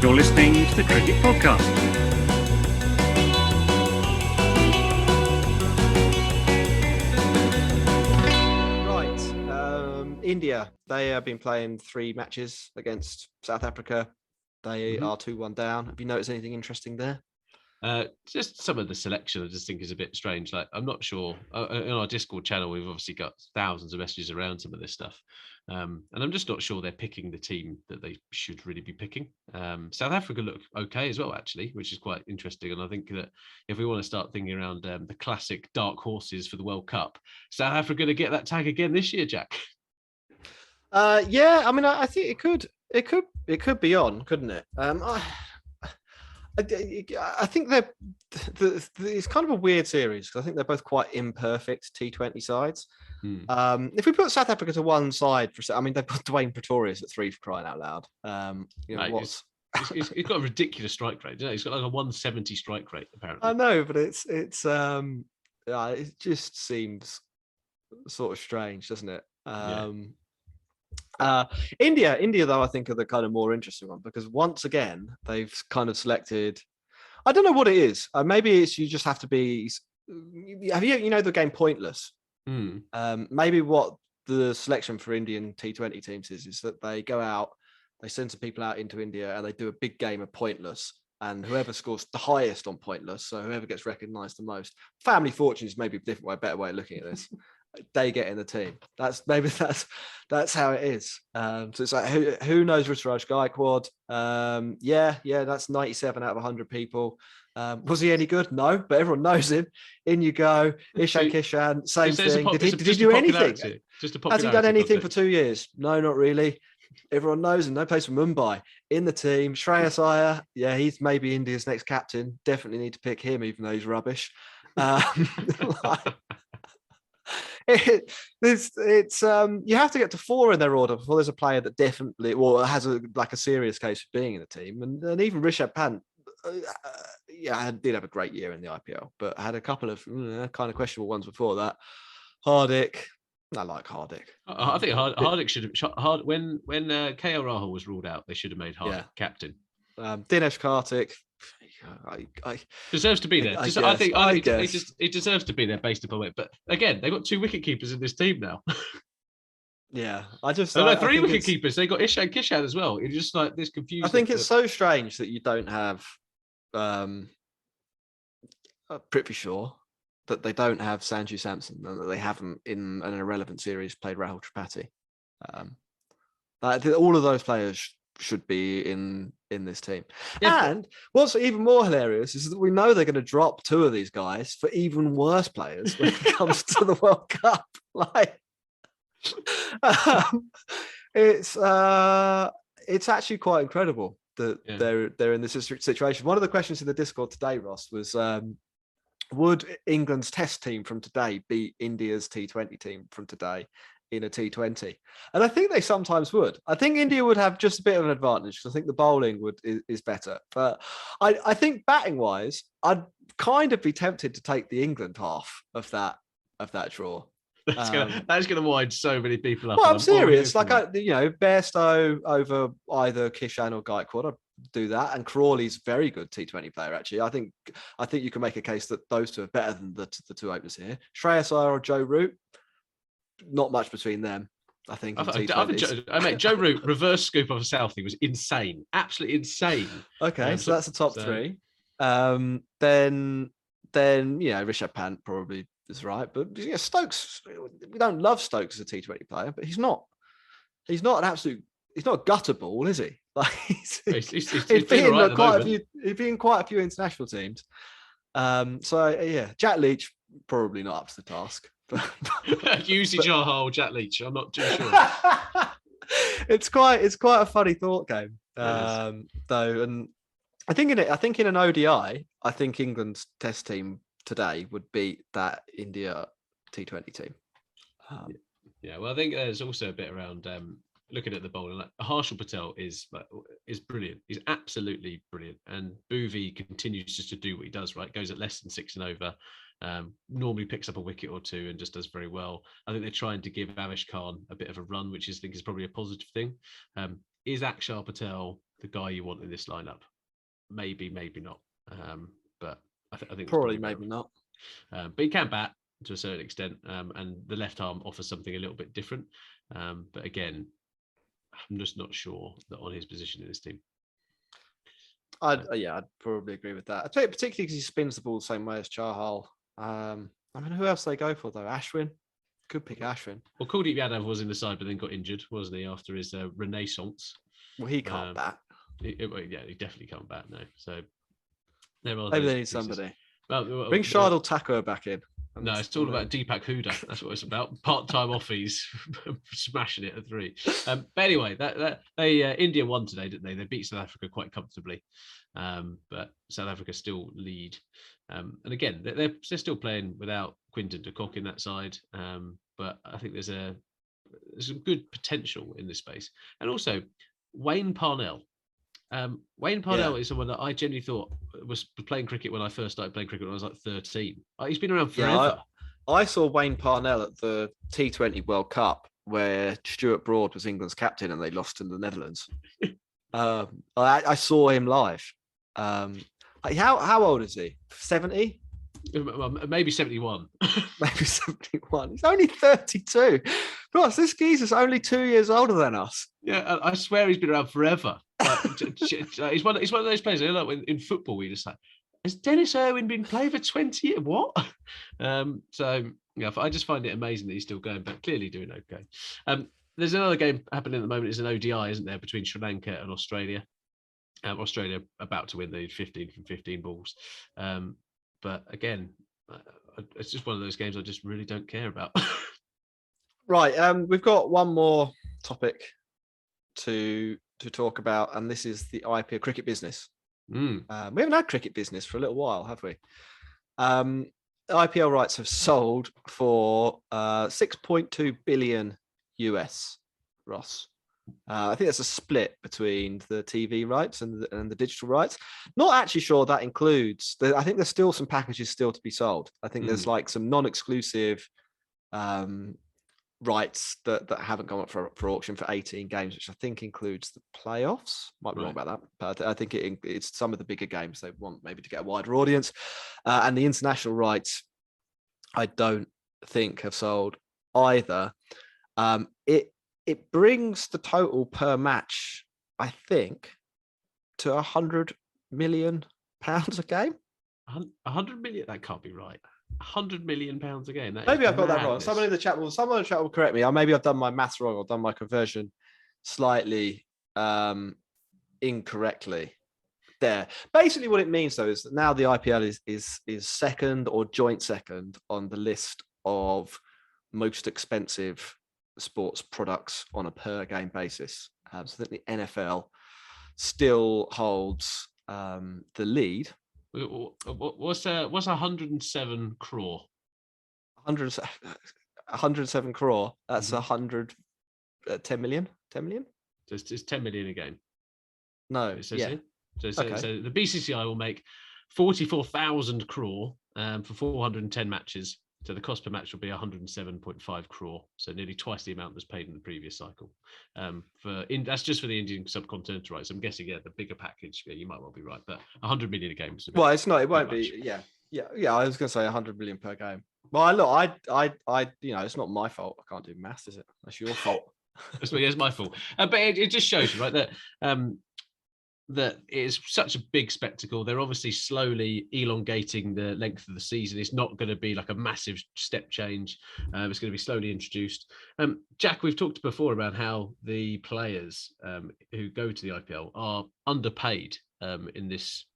You're listening to the Cricket Podcast. India, they have been playing 3 matches against South Africa. They are 2-1 down. Have you noticed anything interesting there? Just some of the selection I just think is a bit strange. Like, I'm not sure. In our Discord channel, we've obviously got thousands of messages around some of this stuff. And I'm just not sure they're picking the team that they should really be picking. South Africa look okay as well, actually, which is quite interesting. And I think that if we want to start thinking around the classic dark horses for the World Cup, South Africa going to get that tag again this year, Jack? Yeah, I mean, I think it could be on, couldn't it? I think it's kind of a weird series because I think they're both quite imperfect T20 sides. If we put South Africa to one side, I mean, they've got Dwayne Pretorius at 3 for crying out loud. He's got a ridiculous strike rate. He's got like a 170 strike rate, apparently. I know, but it just seems sort of strange, doesn't it? India, though, I think are the kind of more interesting one because once again they've kind of selected. I don't know what it is. Maybe it's you just have to be. Have you the game Pointless? Maybe what the selection for Indian T20 teams is that they go out, they send some people out into India, and they do a big game of Pointless. And whoever scores the highest on Pointless, so whoever gets recognised the most, family fortunes maybe a better way of looking at this. They get in the team. That's how it is. So it's like who knows Ruturaj Gaikwad? That's 97 out of 100 people. Was he any good? No, but everyone knows him. In you go, Ishan Kishan, same thing. Did he do anything? Has he done anything for 2 years? No, not really. Everyone knows him. No place for Mumbai. In the team, Shreyas Iyer. Yeah, he's maybe India's next captain. Definitely need to pick him, even though he's rubbish. It's you have to get to 4 in their order before there's a player that definitely has a serious case of being in the team, and even Rishabh Pant did have a great year in the IPL, but had a couple of kind of questionable ones before that. Hardik, I like Hardik. I think Hardik should have when KL Rahul was ruled out, they should have made Hardik captain. Dinesh Karthik. Deserves to be there. I think it deserves to be there based upon it. But again, they've got 2 wicket keepers in this team now. Yeah, 3 wicket keepers. They got Ishan Kishan as well. It's just like this confusion. I think it's so strange that you don't have Prithvi Shaw, that they don't have Sanju Samson, and that they haven't in an irrelevant series played Rahul Tripathi. All of those players should be in this team. Yeah. And what's even more hilarious is that we know they're going to drop 2 of these guys for even worse players when it comes to the World Cup. It's actually quite incredible that they're in this situation. One of the questions in the Discord today, Ross, was would England's Test team from today beat India's T20 team from today in a T20? And I think they sometimes would. I think India would have just a bit of an advantage because I think the bowling is better. But I think batting wise, I'd kind of be tempted to take the England half of that draw. That's going to wind so many people up. Well, I'm serious. Bairstow over either Kishan or Gaikwad, I'd do that. And Crawley's a very good T20 player, actually. I think you can make a case that those 2 are better than the 2 openers here. Shreyas Iyer or Joe Root, not much between them, I think. Joe Root reverse scoop of Southie was insane, absolutely insane. Okay, so that's the top 3. Then Rishabh Pant probably is right, but Stokes, we don't love Stokes as a T20 player, but he's not an absolute. He's not a gutter ball, is he? Like he's been right in quite a few international teams. Jack Leach probably not up to the task. Usage our whole Jack Leach. I'm not too sure. It's quite a funny thought game, though. And I think in an ODI, I think England's Test team today would beat that India T20 team. Well, I think there's also a bit around looking at the bowling. Like Harshal Patel is brilliant. He's absolutely brilliant, and Bhuvi continues just to do what he does. Right, goes at less than 6 and over. Normally picks up a wicket or 2 and just does very well. I think they're trying to give Avesh Khan a bit of a run, which I think is probably a positive thing. Is Akshar Patel the guy you want in this lineup. Maybe not. But I think that's Probably fair. maybe not. But he can bat to a certain extent, and the left arm offers something a little bit different. But again, I'm just not sure that on his position in this team. I'd probably agree with that. I tell you, particularly because he spins the ball the same way as Chahal. Who else they go for though? Ashwin. Could pick Ashwin. Well, Kuldeep Yadav was in the side, but then got injured, wasn't he, after his renaissance? Well, he can't bat. He definitely can't bat now. So maybe they need somebody. Well, bring Shardul Thakur back in. No, it's all about Deepak Hooda. That's what it's about. Part-time offies, smashing it at 3. But anyway, India won today, didn't they? They beat South Africa quite comfortably, but South Africa still lead. And again, they're still playing without Quinton de Kock in that side. But I think there's some good potential in this space, and also Wayne Parnell. Wayne Parnell is someone that I genuinely thought was playing cricket when I first started playing cricket when I was like 13. He's been around forever. I saw Wayne Parnell at the T20 World Cup where Stuart Broad was England's captain and they lost in the Netherlands. I saw him live. How old is he? 70? Maybe 71. Maybe 71. He's only 32. Plus, this geezer's only 2 years older than us. Yeah, I swear he's been around forever. He's one of those players. Like in football, we just like, has Dennis Irwin been playing for 20 years? What? I just find it amazing that he's still going, but clearly doing okay. There's another game happening at the moment. It's an ODI, isn't there, between Sri Lanka and Australia? Australia about to win. They 15 from 15 balls. But again, it's just one of those games I just really don't care about. Right. We've got one more topic to talk about, and this is the IPL cricket business. We haven't had cricket business for a little while, have we? IPL rights have sold for 6.2 billion US, Ross. I think that's a split between the TV rights and the digital rights. Not actually sure that includes. I think there's still some packages still to be sold. I think there's like some non-exclusive rights that haven't gone up for auction for 18 games, which I think includes the playoffs. Might be wrong about that, but I think it's some of the bigger games they want maybe to get a wider audience. And the international rights, I don't think have sold either. It brings the total per match, I think, to £100 million a game. 100 million? That can't be right. £100 million a game. Maybe I've got that wrong. Someone in the chat will correct me. Maybe I've done my maths wrong or done my conversion slightly incorrectly. There. Basically, what it means though is that now the IPL is second or joint second on the list of most expensive sports products on a per game basis. So I think the NFL still holds the lead. What's 107 crore? 107 crore. That's 10 million. 10 million. So it's 10 million a game. No. So the BCCI will make 44,000 crore for 410 matches. So the cost per match will be 107.5 crore, so nearly twice the amount that's paid in the previous cycle. That's just for the Indian subcontinental rights. I'm guessing, the bigger package. You might well be right, but 100 million a game. Well, it's not. It won't be. Yeah. I was going to say 100 million per game. Well, look, I, it's not my fault. I can't do maths, is it? That's your fault. It's my fault. But it just shows you, right, that it is such a big spectacle. They're obviously slowly elongating the length of the season. It's not going to be like a massive step change. It's going to be slowly introduced. Jack, we've talked before about how the players who go to the IPL are underpaid in this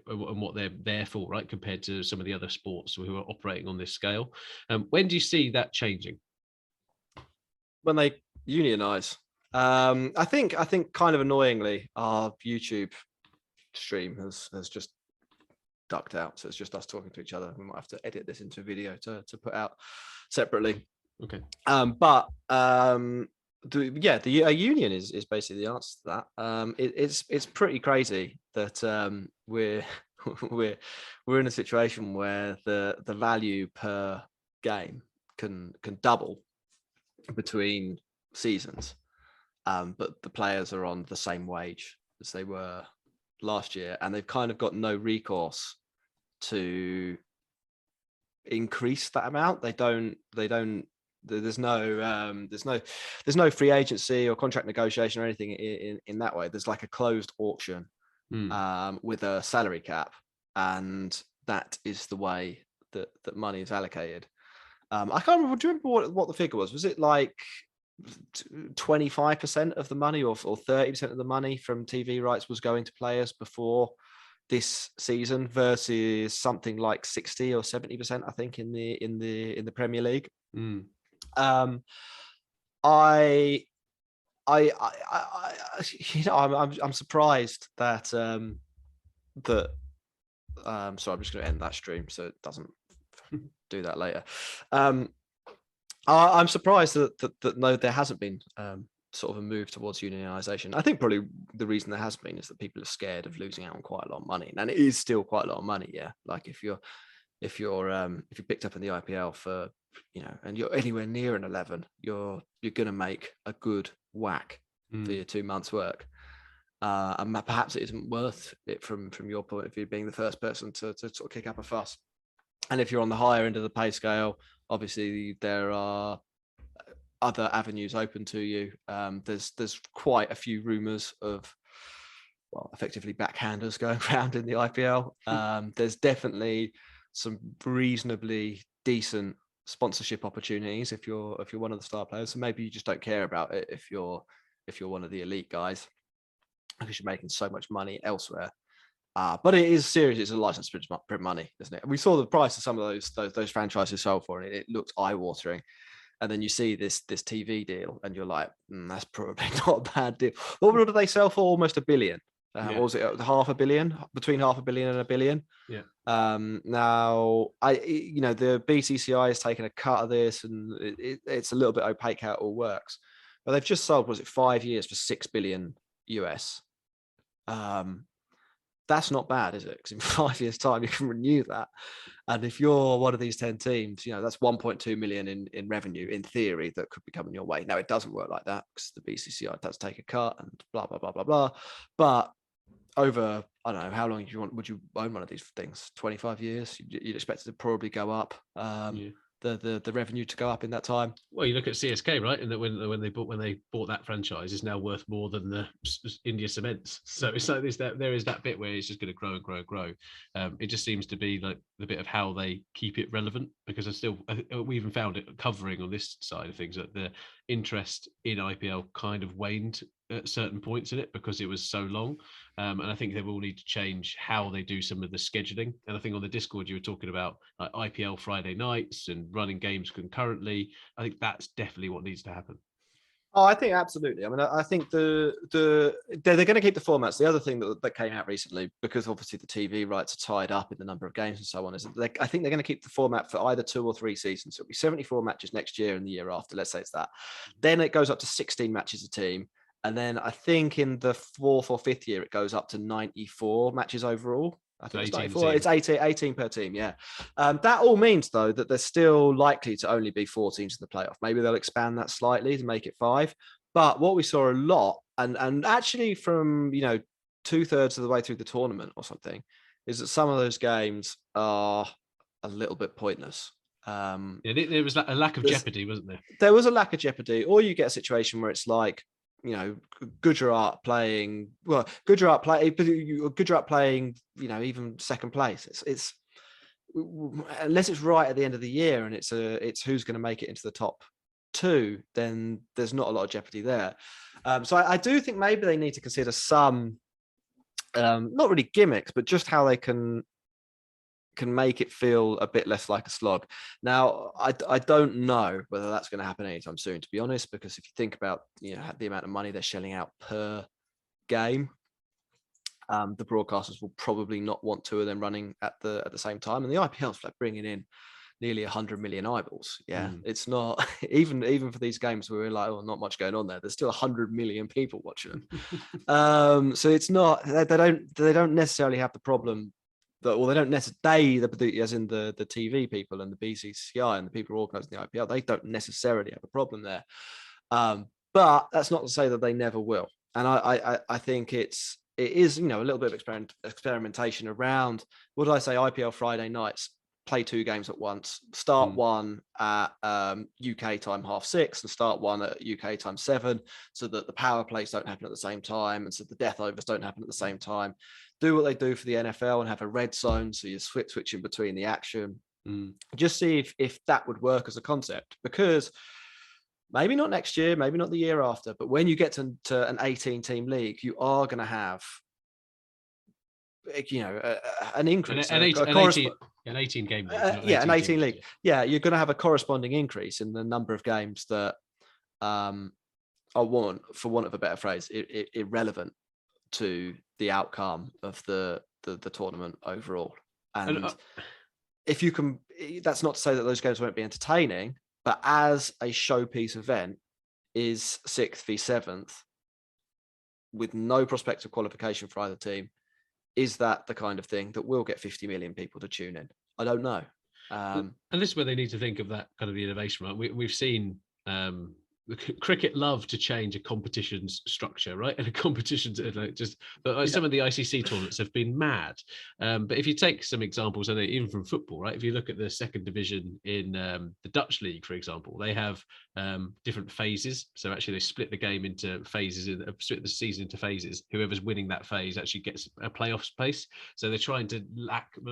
and what they're there for, right, compared to some of the other sports who are operating on this scale. When do you see that changing? When they unionize. I think kind of annoyingly, our YouTube stream has just ducked out. So it's just us talking to each other. We might have to edit this into a video to put out separately. Okay. A union is basically the answer to that. It's pretty crazy that we're in a situation where the value per game can double between seasons. But the players are on the same wage as they were last year, and they've kind of got no recourse to increase that amount. They don't. There's no free agency or contract negotiation or anything in that way. There's like a closed auction with a salary cap, and that is the way that money is allocated. I can't remember. Do you remember what the figure was? Was it like 25% of the money or 30% of the money from TV rights was going to players before this season versus something like 60 or 70%, I think, in the Premier League. I you know, I'm surprised that sorry, I'm just going to end that stream so it doesn't do that later. I'm surprised that no, there hasn't been sort of a move towards unionization. I think probably the reason there has been is that people are scared of losing out on quite a lot of money, and it is still quite a lot of money. Yeah, like if you're picked up in the IPL for, you know, and you're anywhere near an 11, you're going to make a good whack for your 2 months work. And perhaps it isn't worth it from your point of view, being the first person to sort of kick up a fuss. And if you're on the higher end of the pay scale, obviously there are other avenues open to you. There's quite a few rumours of, well, effectively backhanders going around in the IPL. There's definitely some reasonably decent sponsorship opportunities if you're one of the star players. So maybe you just don't care about it if you're one of the elite guys, because you're making so much money elsewhere. But it is serious. It's a license to print money, isn't it? And we saw the price of some of those franchises sold for, and it looked eye-watering. And then you see this TV deal, and you're like, that's probably not a bad deal. What did they sell for? Almost $1 billion. What was it? $500 million, between $500 million and $1 billion. Yeah. Now, the BCCI has taken a cut of this, and it's a little bit opaque how it all works. But they've just sold, was it 5 years for $6 billion US? That's not bad, is it? Because in 5 years' time, you can renew that. And if you're one of these 10 teams, that's 1.2 million in revenue, in theory, that could be coming your way. Now, it doesn't work like that because the BCCI does take a cut and blah, blah, blah, blah, blah. But over, I don't know, how long would you own one of these things? 25 years? You'd expect it to probably go up. The revenue to go up in that time. Well, you look at CSK, right? And that when they bought that franchise, is now worth more than the India Cements. So it's like there is that bit where it's just going to grow and grow and grow. It just seems to be like the bit of how they keep it relevant, because we even found it covering on this side of things that the interest in IPL kind of waned at certain points in it because it was so long. And I think they will need to change how they do some of the scheduling. And I think on the Discord, you were talking about like IPL Friday nights and running games concurrently. I think that's definitely what needs to happen. Oh, I think absolutely. I mean, I think they're going to keep the formats. The other thing that came out recently, because obviously the TV rights are tied up in the number of games and so on, is that I think they're going to keep the format for either 2 or 3 seasons. So it'll be 74 matches next year and the year after. Let's say it's that. Then it goes up to 16 matches a team. And then I think in the 4th or 5th year, it goes up to 94 matches overall. I think it's 94. It's 18 per team, yeah. That all means, though, that there's still likely to only be 4 teams in the playoff. Maybe they'll expand that slightly to make it 5. But what we saw a lot, and actually from 2/3 of the way through the tournament or something, is that some of those games are a little bit pointless. There was a lack of jeopardy, wasn't there? There was a lack of jeopardy, or you get a situation where it's like, Gujarat playing, even second place. It's unless it's right at the end of the year and it's who's going to make it into the top 2, then there's not a lot of jeopardy there. So I do think maybe they need to consider some, not really gimmicks, but just how they can make it feel a bit less like a slog. Now, I don't know whether that's going to happen anytime soon, to be honest, because if you think about the amount of money they're shelling out per game, the broadcasters will probably not want 2 of them running at the same time, and the IPL's like bringing in nearly 100 million eyeballs. It's not even for these games where we're like, oh, not much going on there. There's still 100 million people watching them. So it's not, they don't necessarily have the problem. They don't necessarily, as in the TV people and the BCCI and the people organising the IPL, they don't necessarily have a problem there. But that's not to say that they never will. And I think it's it is, a little bit of experimentation around, what did I say, IPL Friday nights, play 2 games at once, start one at UK time 6:30 and start one at UK time 7, so that the power plays don't happen at the same time, and so the death overs don't happen at the same time. Do what they do for the NFL and have a red zone, so you're switching between the action. Just see if that would work as a concept, because maybe not next year, maybe not the year after, but when you get to an 18-team league, you are going to have, an increase. An 18 game league. An 18 league. Yeah, you're going to have a corresponding increase in the number of games that are for want of a better phrase, irrelevant to the outcome of the tournament overall. And if you can, that's not to say that those games won't be entertaining, but as a showpiece event, is 6th v 7th with no prospect of qualification for either team, is that the kind of thing that will get 50 million people to tune in? I don't know. And this is where they need to think of that kind of the innovation, right? We've seen cricket love to change a competition's structure, right? And a competition's some of the ICC tournaments have been mad. But if you take some examples, and even from football, right? If you look at the second division in the Dutch league, for example, they have different phases. So actually, they split the game into phases, split the season into phases. Whoever's winning that phase actually gets a playoff space. So they're trying to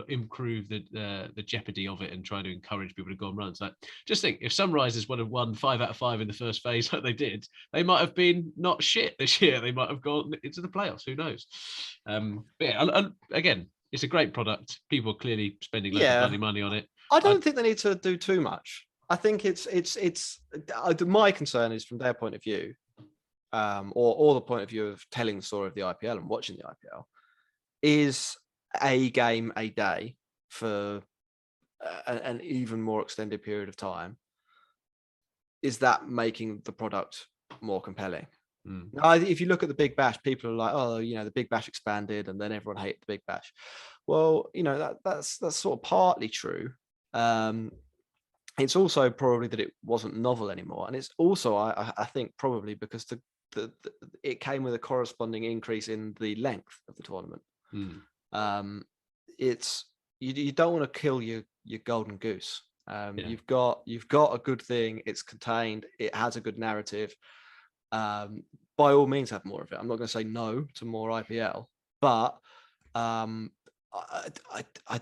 improve the jeopardy of it and trying to encourage people to go on runs. Like, just think, if Sunrisers would have won 5 out of 5 in the first phase like they did, they might have been not shit this year. They might have gone into the playoffs. Who knows? But yeah, again, it's a great product. People are clearly spending loads of bloody money on it. I don't think they need to do too much. I think it's my concern is from their point of view, or the point of view of telling the story of the IPL and watching the IPL, is a game a day for an even more extended period of time. Is that making the product more compelling? Now, if you look at the Big Bash, people are like, oh, the Big Bash expanded and then everyone hated the Big Bash. Well, that's sort of partly true. It's also probably that it wasn't novel anymore. And it's also, I think, probably because it came with a corresponding increase in the length of the tournament. It's you don't want to kill your golden goose. You've got a good thing. It's contained. It has a good narrative. By all means, have more of it. I'm not going to say no to more IPL, but I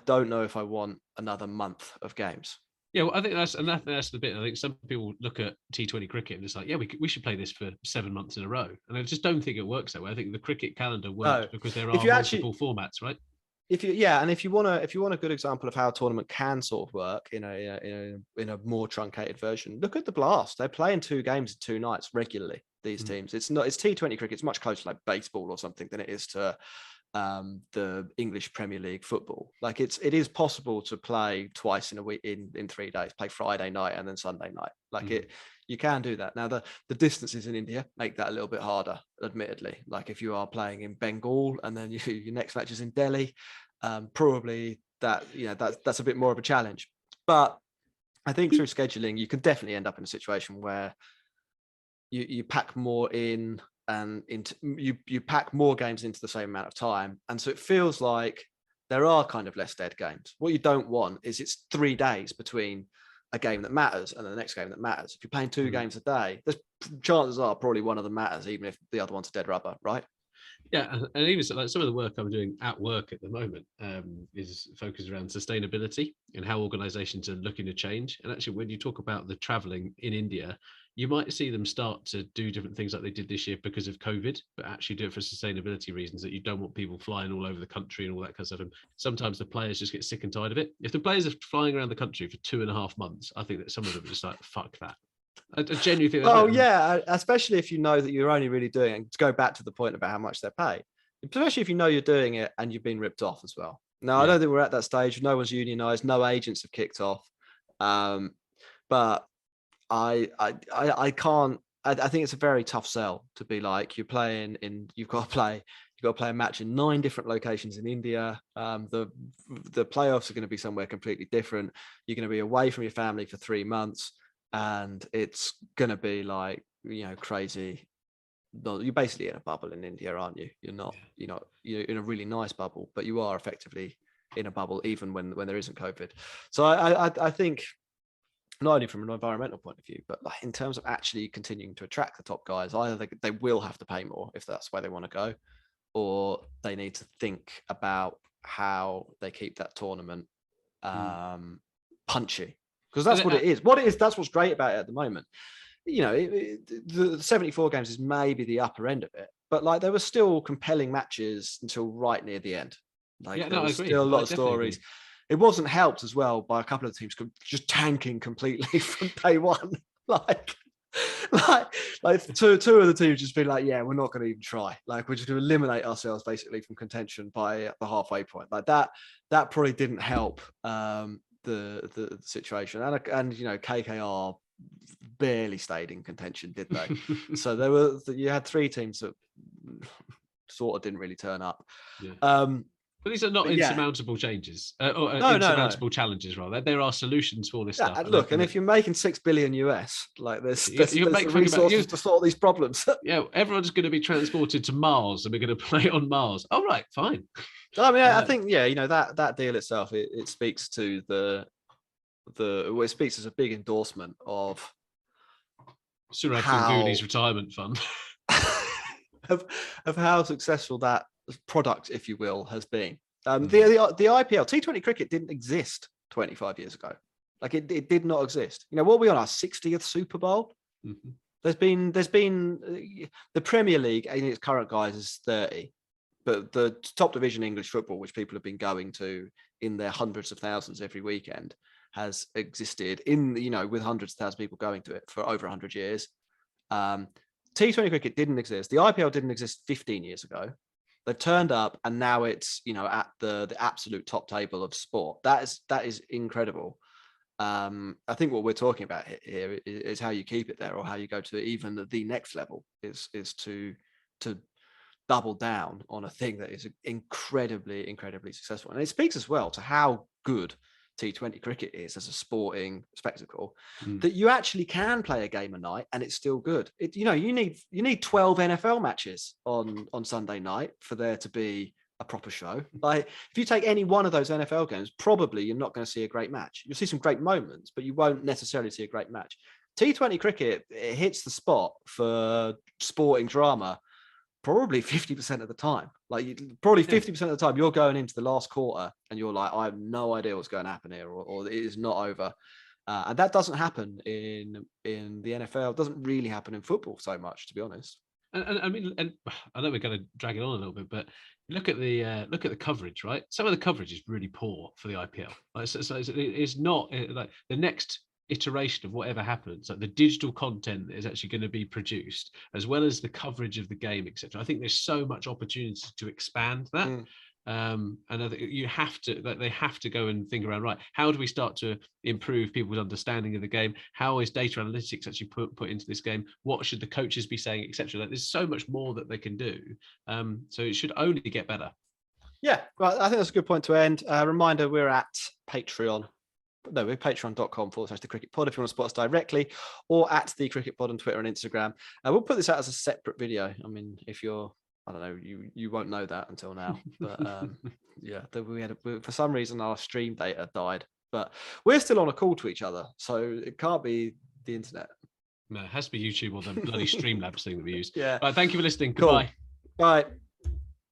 don't know if I want another month of games. Yeah, well, I think that's the bit. I think some people look at T20 cricket and it's like, yeah, we should play this for 7 months in a row, and I just don't think it works that way. I think the cricket calendar works because there are multiple formats, right? If you want a good example of how a tournament can sort of work in a more truncated version, look at the Blast. They're playing 2 games in 2 nights regularly. These teams, it's T20 cricket. It's much closer to like baseball or something than it is to the English Premier League football. Like it is possible to play twice in a week in 3 days, play Friday night and then Sunday night. Like you can do that. Now the distances in India make that a little bit harder, admittedly. Like if you are playing in Bengal and then your next match is in Delhi, probably that's a bit more of a challenge. But I think through scheduling, you can definitely end up in a situation where you pack more in and you pack more games into the same amount of time, and so it feels like there are kind of less dead games. What you don't want is it's 3 days between a game that matters and the next game that matters. If you're playing 2 games a day, there's chances are probably one of them matters, even if the other one's dead rubber, right? Yeah, and even like some of the work I'm doing at work at the moment is focused around sustainability and how organisations are looking to change. And actually, when you talk about the travelling in India, you might see them start to do different things like they did this year because of COVID, but actually do it for sustainability reasons, that you don't want people flying all over the country and all that kind of stuff. And sometimes the players just get sick and tired of it. If the players are flying around the country for 2.5 months, I think that some of them are just like, fuck that. I genuinely think that. Oh, yeah, especially if you know that you're only really doing it, to go back to the point about how much they're paid, especially if you know you're doing it and you've been ripped off as well. Now, I don't think we're at that stage. No one's unionized. No agents have kicked off. But I can't. I think it's a very tough sell to be like, you've got to play a match in 9 different locations in India. The playoffs are going to be somewhere completely different. You're going to be away from your family for 3 months, and it's going to be like, crazy no, you're basically in a bubble in India, aren't you? You're not, you're in a really nice bubble, but you are effectively in a bubble even when there isn't COVID. So I think not only from an environmental point of view, but like in terms of actually continuing to attract the top guys, either they will have to pay more if that's where they want to go, or they need to think about how they keep that tournament punchy, because that's what it is. That's what's great about it at the moment. The 74 games is maybe the upper end of it, but like there were still compelling matches until right near the end. Like there was still a lot of stories. Agree. It wasn't helped as well by a couple of teams just tanking completely from day one. like two of the teams just being like, yeah, we're not going to even try. Like we're just going to eliminate ourselves basically from contention by the halfway point. Like that probably didn't help the situation. And KKR barely stayed in contention, did they? So you had three teams that sort of didn't really turn up. Yeah. But these are not insurmountable changes, or insurmountable challenges, rather. There are solutions for this stuff. Look, and if you're making $6 billion US, like there's resources to sort these problems. Yeah, everyone's going to be transported to Mars, and we're going to play on Mars. All right, fine. I mean, I think that deal itself, it speaks to it speaks as a big endorsement of Sourav Gangulli's retirement fund, of how successful that product, if you will, has been. The IPL T20 cricket didn't exist 25 years ago. Like it did not exist. What are we on, our 60th Super Bowl? Mm-hmm. There's been the Premier League in its current guise is 30, but the top division English football, which people have been going to in their hundreds of thousands every weekend, has existed with hundreds of thousands of people going to it for over 100 years. T20 cricket didn't exist. The IPL didn't exist 15 years ago. They've turned up, and now it's at the absolute top table of sport. That is incredible. I think what we're talking about here is how you keep it there, or how you go to even the next level. Is to double down on a thing that is incredibly, incredibly successful, and it speaks as well to how good T20 cricket is as a sporting spectacle, that you actually can play a game a night and it's still good. You need 12 NFL matches on Sunday night for there to be a proper show. Like if you take any one of those NFL games, probably you're not going to see a great match. You'll see some great moments, but you won't necessarily see a great match. T20 cricket, it hits the spot for sporting drama probably 50% of the time. Like probably 50% of the time you're going into the last quarter and you're like, I have no idea what's going to happen here, or it is not over. And that doesn't happen in the NFL. It doesn't really happen in football so much, to be honest. And I mean, and I know we're going to drag it on a little bit, but look at the coverage, right? Some of the coverage is really poor for the IPL. Like, so it's not like the next iteration of whatever happens, like the digital content that is actually going to be produced, as well as the coverage of the game, etc. I think there's so much opportunity to expand that. And I think they have to go and think around, right, how do we start to improve people's understanding of the game? How is data analytics actually put into this game? What should the coaches be saying, etc.? Like, there's so much more that they can do. So it should only get better. Yeah, well, I think that's a good point to end. Reminder, we're at Patreon. No, we're patreon.com/the Cricket Pod if you want to support us directly, or at the Cricket Pod on Twitter and Instagram. We'll put this out as a separate video. I mean, if you're, I don't know, you won't know that until now. But yeah, for some reason our stream data died, but we're still on a call to each other, so it can't be the internet. No, it has to be YouTube or the bloody Streamlabs thing that we use. Yeah. Right, thank you for listening. Cool. Goodbye. Bye.